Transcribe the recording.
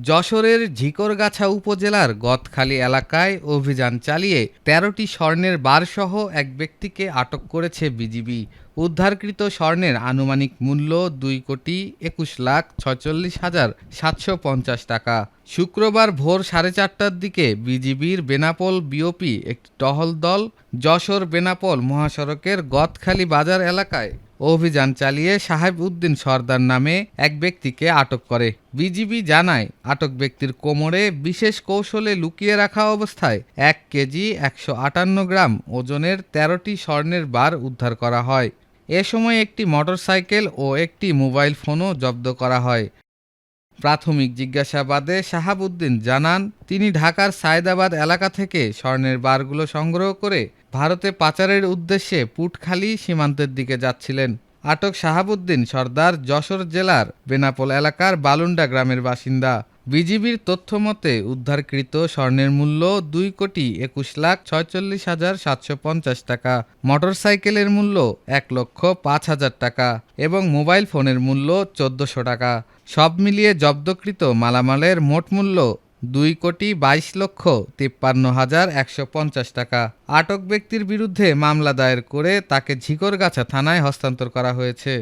যশোরের ঝিকরগাছা উপজেলার গদখালি এলাকায় অভিযান চালিয়ে ১৩টি স্বর্ণের বারসহ এক ব্যক্তিকে আটক করেছে বিজিবি। উদ্ধারকৃত স্বর্ণের আনুমানিক মূল্য ২,৪৬,৪৬,৭৫০ টাকা। শুক্রবার ভোর সাড়ে ৪টার দিকে বিজিবির বেনাপোল বিওপি একটি টহল দল যশোর বেনাপোল মহাসড়কের গদখালি বাজার এলাকায় অভিযান চালিয়ে সাহেব উদ্দিন সরদার নামে এক ব্যক্তিকে আটক করে। বিজিবি জানায়, আটক ব্যক্তির কোমরে বিশেষ কৌশলে লুকিয়ে রাখা অবস্থায় ১ কেজি ১৫৮ গ্রাম ওজনের ১৩টি স্বর্ণের বার উদ্ধার করা হয়। এ সময় একটি মোটরসাইকেল ও একটি মোবাইল ফোনও জব্দ করা হয়। প্রাথমিক জিজ্ঞাসাবাদে শাহাবুদ্দিন জানান, তিনি ঢাকার সায়েদাবাদ এলাকা থেকে স্বর্ণের বারগুলো সংগ্রহ করে ভারতে পাচারের উদ্দেশ্যে পুটখালি সীমান্তের দিকে যাচ্ছিলেন। আটক শাহাবুদ্দিন সরদার যশোর জেলার বেনাপোল এলাকার বালুন্ডা গ্রামের বাসিন্দা। বিজিবির তথ্যমতে উদ্ধারকৃত স্বর্ণের মূল্য ২,২১,৪৬,৭৫০ টাকা, মোটরসাইকেলের মূল্য ১,০৫,০০০ টাকা এবং মোবাইল ফোনের মূল্য ১৪০০ টাকা। সব মিলিয়ে জব্দকৃত মালামালের মোট মূল্য ২,২২,৫৩,১৫০ টাকা। আটক ব্যক্তির বিরুদ্ধে মামলা দায়ের করে তাকে ঝিকরগাছা থানায় হস্তান্তর করা হয়েছে।